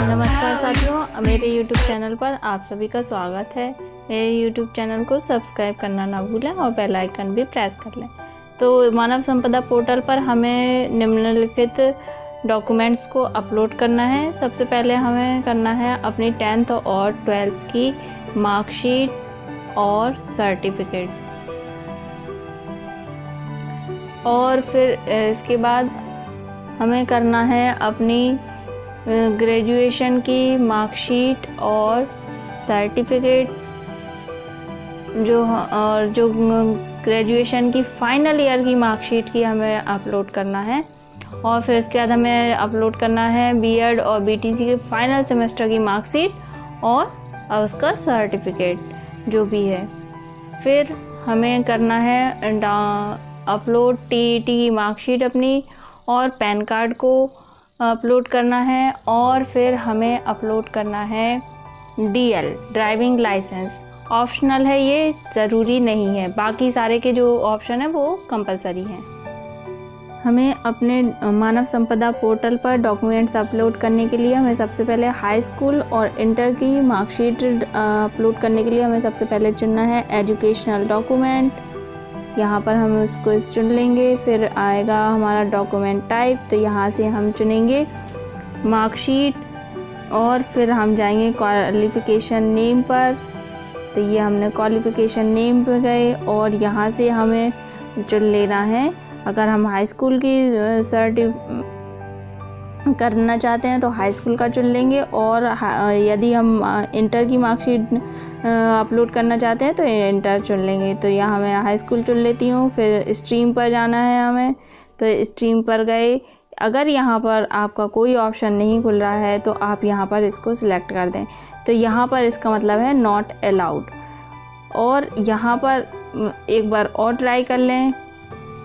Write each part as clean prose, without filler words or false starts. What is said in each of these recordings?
नमस्कार साथियों, मेरे YouTube चैनल पर आप सभी का स्वागत है। मेरे YouTube चैनल को सब्सक्राइब करना ना भूलें और बेल आइकन भी प्रेस कर लें। तो मानव संपदा पोर्टल पर हमें निम्नलिखित डॉक्यूमेंट्स को अपलोड करना है। सबसे पहले हमें करना है अपनी 10th और 12th की मार्कशीट और सर्टिफिकेट, और फिर इसके बाद हमें करना है अपनी ग्रेजुएशन की मार्कशीट और सर्टिफिकेट, जो ग्रेजुएशन की फाइनल ईयर की मार्कशीट की हमें अपलोड करना है। और फिर इसके बाद हमें अपलोड करना है बीएड और बीटीसी के फाइनल सेमेस्टर की मार्कशीट और उसका सर्टिफिकेट जो भी है। फिर हमें करना है अपलोड टीईटी की मार्कशीट अपनी, और पैन कार्ड को अपलोड करना है, और फिर हमें अपलोड करना है डीएल ड्राइविंग लाइसेंस। ऑप्शनल है, ये ज़रूरी नहीं है। बाकी सारे के जो ऑप्शन है वो कंपलसरी हैं। हमें अपने मानव संपदा पोर्टल पर डॉक्यूमेंट्स अपलोड करने के लिए हमें सबसे पहले हाई स्कूल और इंटर की मार्कशीट अपलोड करने के लिए हमें सबसे पहले चुनना है एजुकेशनल डॉक्यूमेंट। यहाँ पर हम उसको चुन लेंगे। फिर आएगा हमारा डॉक्यूमेंट टाइप, तो यहाँ से हम चुनेंगे मार्कशीट, और फिर हम जाएंगे क्वालिफ़िकेशन नेम पर। तो ये हमने क्वालिफ़िकेशन नेम पे गए, और यहाँ से हमें चुन लेना है, अगर हम हाई स्कूल की करना चाहते हैं तो हाई स्कूल का चुन लेंगे, और यदि हम इंटर की मार्कशीट अपलोड करना चाहते हैं तो इंटर चुन लेंगे। तो यहाँ मैं हाई स्कूल चुन लेती हूँ। फिर स्ट्रीम पर जाना है हमें, तो स्ट्रीम पर गए। अगर यहाँ पर आपका कोई ऑप्शन नहीं खुल रहा है तो आप यहाँ पर इसको सिलेक्ट कर दें। तो यहाँ पर इसका मतलब है नॉट अलाउड, और यहाँ पर एक बार और ट्राई कर लें।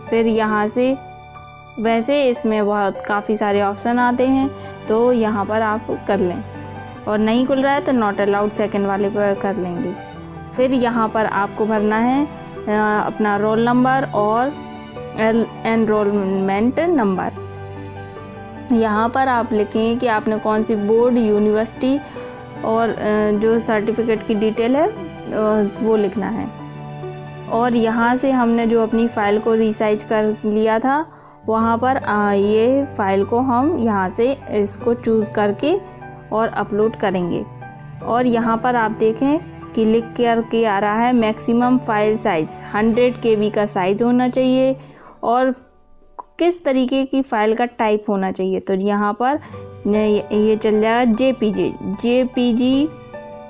फिर यहाँ से वैसे इसमें काफ़ी सारे ऑप्शन आते हैं, तो यहाँ पर आप कर लें, और नहीं खुल रहा है तो नॉट अलाउड सेकंड वाले पर कर लेंगे। फिर यहाँ पर आपको भरना है अपना रोल नंबर और एनरोलमेंट नंबर। यहाँ पर आप लिखेंगे कि आपने कौन सी बोर्ड, यूनिवर्सिटी, और जो सर्टिफिकेट की डिटेल है वो लिखना है। और यहाँ से हमने जो अपनी फ़ाइल को रीसाइज कर लिया था, वहाँ पर ये फ़ाइल को हम यहाँ से इसको चूज़ करके और अपलोड करेंगे। और यहाँ पर आप देखें कि लिख के आ रहा है मैक्सिमम फ़ाइल साइज़ 100 KB का साइज़ होना चाहिए, और किस तरीके की फ़ाइल का टाइप होना चाहिए। तो यहाँ पर ये चल जाएगा जेपीजी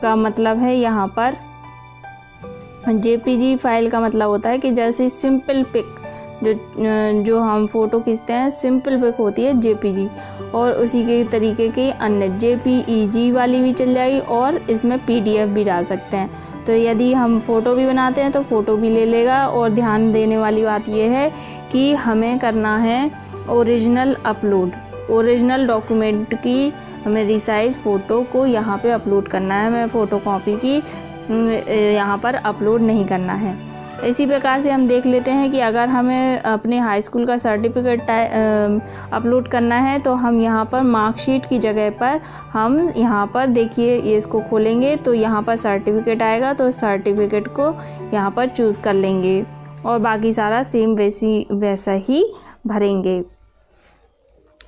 का मतलब है, यहाँ पर जेपीजी फाइल का मतलब होता है कि जैसे सिंपल पिक जो हम फ़ोटो खींचते हैं, सिंपल पिक होती है जेपीजी, और उसी के तरीके की अन्य जेपीईजी वाली भी चल जाएगी, और इसमें पीडीएफ भी डाल सकते हैं। तो यदि हम फ़ोटो भी बनाते हैं तो फ़ोटो भी ले लेगा। और ध्यान देने वाली बात यह है कि हमें करना है ओरिजिनल अपलोड, ओरिजिनल डॉक्यूमेंट की हमें रिसाइज फ़ोटो को यहाँ पे अपलोड करना है। हमें फ़ोटो कॉपी की यहाँ पर अपलोड नहीं करना है। इसी प्रकार से हम देख लेते हैं कि अगर हमें अपने हाई स्कूल का सर्टिफिकेट अपलोड करना है तो हम यहाँ पर मार्कशीट की जगह पर हम यहाँ पर देखिए, ये इसको खोलेंगे तो यहाँ पर सर्टिफिकेट आएगा, तो सर्टिफिकेट को यहाँ पर चूज़ कर लेंगे, और बाकी सारा सेम वैसा ही भरेंगे।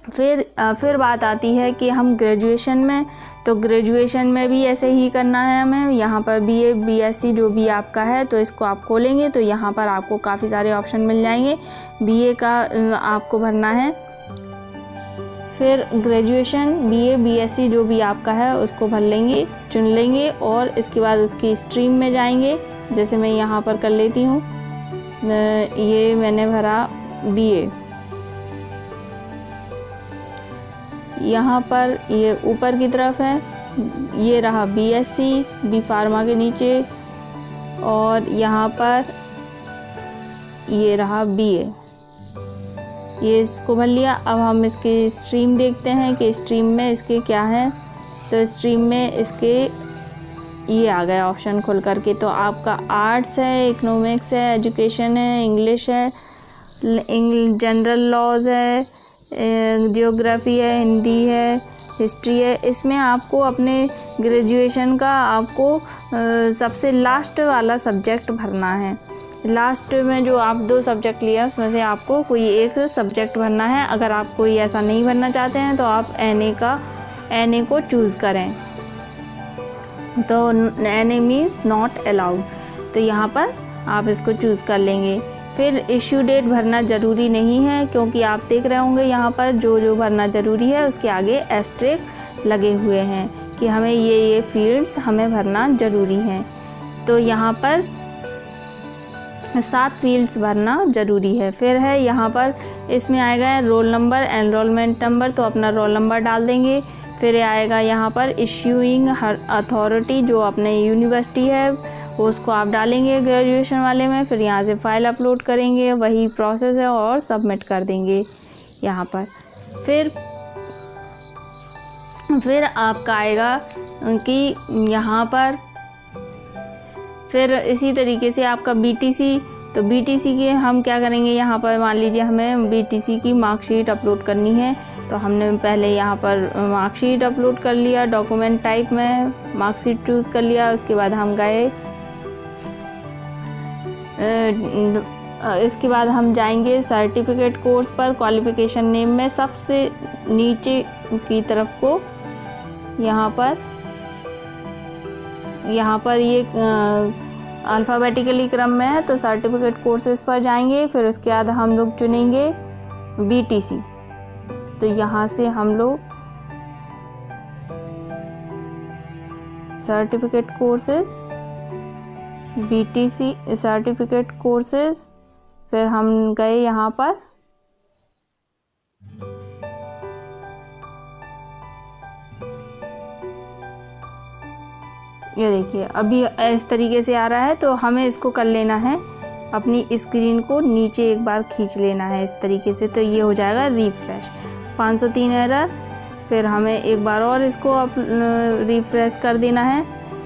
फिर बात आती है कि हम ग्रेजुएशन में, तो ग्रेजुएशन में भी ऐसे ही करना है हमें। यहाँ पर बीए, बीएससी जो भी आपका है, तो इसको आप खोलेंगे तो यहाँ पर आपको काफ़ी सारे ऑप्शन मिल जाएंगे। बीए का आपको भरना है, फिर ग्रेजुएशन, बीए, बीएससी जो भी आपका है उसको भर लेंगे, चुन लेंगे, और इसके बाद उसकी स्ट्रीम में जाएंगे। जैसे मैं यहाँ पर कर लेती हूँ, ये मैंने भरा बीए। यहाँ पर ये ऊपर की तरफ है, ये रहा बीएससी, बी फार्मा के नीचे, और यहाँ पर ये रहा बीए। ये इसको भर लिया। अब हम इसकी स्ट्रीम देखते हैं कि स्ट्रीम में इसके क्या है। तो स्ट्रीम में इसके ये आ गया ऑप्शन खुल करके। तो आपका आर्ट्स है, इकोनॉमिक्स है, एजुकेशन है, इंग्लिश है, जनरल लॉज है, जियोग्राफी है, हिंदी है, हिस्ट्री है। इसमें आपको अपने ग्रेजुएशन का आपको सबसे लास्ट वाला सब्जेक्ट भरना है। लास्ट में जो आप 2 सब्जेक्ट लिए हैं उसमें से आपको कोई एक सब्जेक्ट भरना है। अगर आप कोई ऐसा नहीं भरना चाहते हैं तो आप NA को चूज़ करें। तो NA मीन्स नॉट अलाउड, तो यहाँ पर आप इसको चूज़ कर लेंगे। फिर इश्यू डेट भरना ज़रूरी नहीं है, क्योंकि आप देख रहे होंगे यहाँ पर जो भरना ज़रूरी है उसके आगे एस्टेरिस्क लगे हुए हैं कि हमें ये फील्ड्स हमें भरना ज़रूरी हैं। तो यहाँ पर 7 फील्ड्स भरना ज़रूरी है। फिर है यहाँ पर इसमें आएगा रोल नंबर, एनरोलमेंट नंबर, तो अपना रोल नंबर डाल देंगे। फिर आएगा यहाँ पर इश्यूइंग अथॉरिटी, जो अपने यूनिवर्सिटी है वो उसको आप डालेंगे ग्रेजुएशन वाले में। फिर यहाँ से फ़ाइल अपलोड करेंगे, वही प्रोसेस है, और सबमिट कर देंगे यहाँ पर। फिर आपका आएगा कि यहाँ पर फिर इसी तरीके से आपका BTC, तो BTC के हम क्या करेंगे, यहाँ पर मान लीजिए हमें BTC की मार्कशीट अपलोड करनी है, तो हमने पहले यहाँ पर मार्कशीट अपलोड कर लिया, डॉक्यूमेंट टाइप में मार्कशीट चूज़ कर लिया। उसके बाद हम गए, इसके बाद हम जाएंगे सर्टिफिकेट कोर्स पर। क्वालिफ़िकेशन नेम में सबसे नीचे की तरफ को यहाँ पर ये अल्फ़ाबेटिकली क्रम में है, तो सर्टिफिकेट कोर्सेज़ पर जाएंगे। फिर उसके बाद हम लोग चुनेंगे BTC, तो यहाँ से हम लोग certificate courses BTC certificate courses, फिर हम गए यहाँ पर ये देखिए अभी इस तरीके से आ रहा है। तो हमें इसको कर लेना है, अपनी स्क्रीन को नीचे एक बार खींच लेना है इस तरीके से, तो ये हो जाएगा रिफ़्रेश। 503 एरर, फिर हमें एक बार और इसको रिफ़्रेश कर देना है,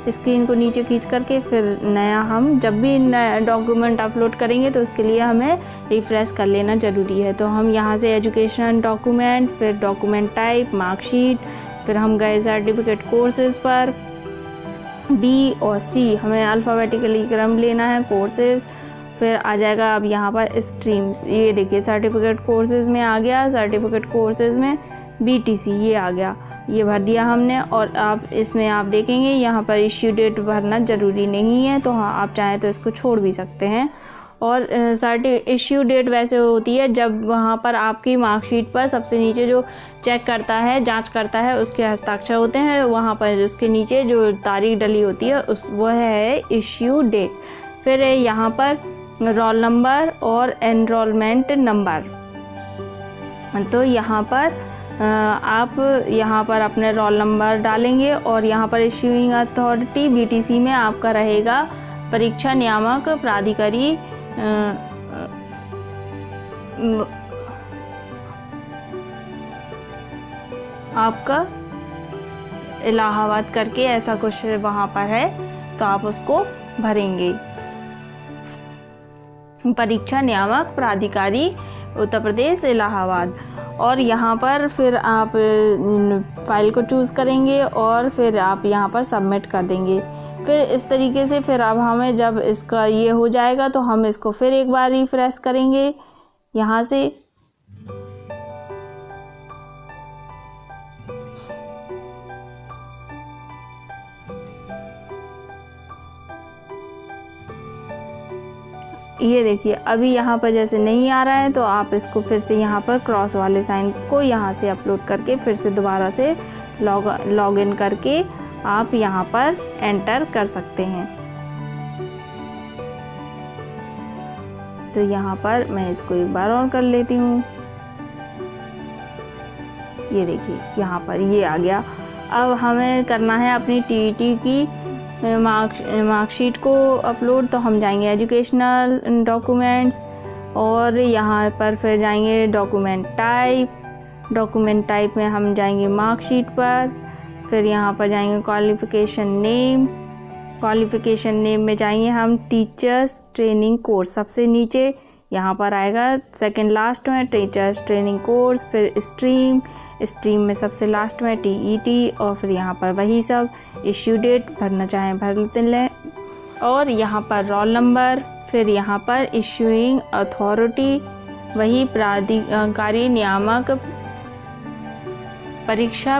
स्क्रीन को नीचे खींच करके। फिर नया हम जब भी नया डॉक्यूमेंट अपलोड करेंगे तो उसके लिए हमें रिफ़्रेश कर लेना ज़रूरी है। तो हम यहाँ से एजुकेशन डॉक्यूमेंट, फिर डॉक्यूमेंट टाइप मार्कशीट, फिर हम गए सर्टिफिकेट कोर्सेज़ पर, B और C हमें अल्फ़ाबेटिकली क्रम लेना है कोर्सेज़। फिर आ जाएगा अब यहाँ पर स्ट्रीम्स, ये देखिए सर्टिफिकेट कोर्सेज़ में आ गया, सर्टिफिकेट कोर्सेज़ में BTC ये आ गया, ये भर दिया हमने। और आप इसमें आप देखेंगे यहाँ पर इश्यू डेट भरना ज़रूरी नहीं है, तो हाँ आप चाहें तो इसको छोड़ भी सकते हैं। और इश्यू डेट वैसे होती है जब वहाँ पर आपकी मार्कशीट पर सबसे नीचे जो चेक करता है, जांच करता है, उसके हस्ताक्षर होते हैं, वहाँ पर उसके नीचे जो तारीख डली होती है वह है इश्यू डेट। फिर यहाँ पर रोल नंबर और एनरोलमेंट नंबर, तो यहाँ पर आप यहाँ पर अपने रोल नंबर डालेंगे और यहाँ पर इश्यूइंग अथॉरिटी BTC में आपका रहेगा परीक्षा नियामक प्राधिकारी आपका इलाहाबाद करके ऐसा कुछ वहाँ पर है, तो आप उसको भरेंगे। परीक्षा नियामक प्राधिकारी उत्तर प्रदेश इलाहाबाद। और यहाँ पर फिर आप फाइल को चूज़ करेंगे और फिर आप यहाँ पर सबमिट कर देंगे। फिर इस तरीके से फिर अब हमें जब इसका ये हो जाएगा तो हम इसको फिर एक बार रिफ्रेश करेंगे यहाँ से। ये देखिए अभी यहाँ पर जैसे नहीं आ रहा है, तो आप इसको फिर से यहाँ पर क्रॉस वाले साइन को यहाँ से अपलोड करके फिर से दोबारा से लॉग इन करके आप यहाँ पर एंटर कर सकते हैं। तो यहाँ पर मैं इसको एक बार और कर लेती हूँ। ये देखिए यहाँ पर ये आ गया। अब हमें करना है अपनी TET की मार्कशीट को अपलोड। तो हम जाएंगे एजुकेशनल डॉक्यूमेंट्स और यहाँ पर फिर जाएंगे डॉक्यूमेंट टाइप में हम जाएंगे मार्कशीट पर। फिर यहाँ पर जाएंगे क्वालिफ़िकेशन नेम में जाएंगे हम टीचर्स ट्रेनिंग कोर्स, सबसे नीचे यहाँ पर आएगा सेकंड लास्ट में टीचर्स ट्रेनिंग कोर्स, फिर स्ट्रीम में सबसे लास्ट में TET, और फिर यहाँ पर वही सब इश्यू डेट भरना चाहें भर लें, और यहाँ पर रोल नंबर, फिर यहाँ पर इश्यूइंग अथॉरिटी, वही प्राधिकारी नियामक परीक्षा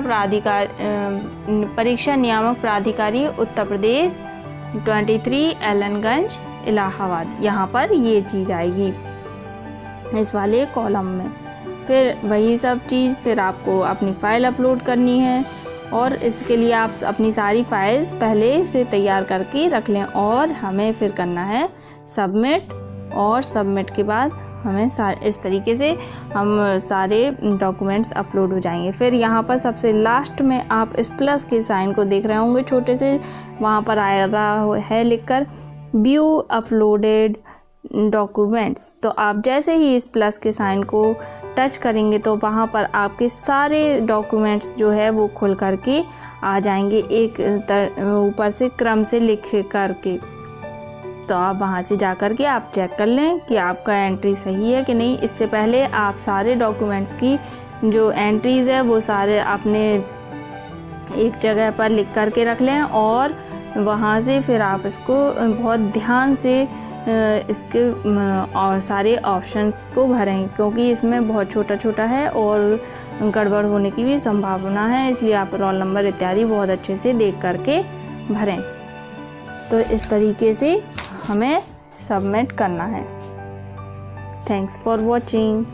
नियामक प्राधिकारी उत्तर प्रदेश 23 एलनगंज इलाहाबाद, यहाँ पर ये चीज़ आएगी इस वाले कॉलम में। फिर वही सब चीज़ फिर आपको अपनी फ़ाइल अपलोड करनी है, और इसके लिए आप अपनी सारी फाइल्स पहले से तैयार करके रख लें, और हमें फिर करना है सबमिट, और सबमिट के बाद हमें इस तरीके से हम सारे डॉक्यूमेंट्स अपलोड हो जाएंगे। फिर यहाँ पर सबसे लास्ट में आप इस प्लस के साइन को देख रहे होंगे छोटे से, वहाँ पर आ रहा है लिखकर व्यू अपलोडेड डॉक्यूमेंट्स। तो आप जैसे ही इस प्लस के साइन को टच करेंगे तो वहाँ पर आपके सारे डॉक्यूमेंट्स जो है वो खुल करके आ जाएंगे, एक ऊपर से क्रम से लिख करके। तो आप वहाँ से जा कर के आप चेक कर लें कि आपका एंट्री सही है कि नहीं। इससे पहले आप सारे डॉक्यूमेंट्स की जो एंट्रीज़ है वो सारे अपने एक जगह पर लिख कर के रख लें, और वहाँ से फिर आप इसको बहुत ध्यान से इसके सारे ऑप्शंस को भरें, क्योंकि इसमें बहुत छोटा छोटा है और गड़बड़ होने की भी संभावना है, इसलिए आप रोल नंबर इत्यादि बहुत अच्छे से देख करके भरें। तो इस तरीके से हमें सबमिट करना है। Thanks for watching.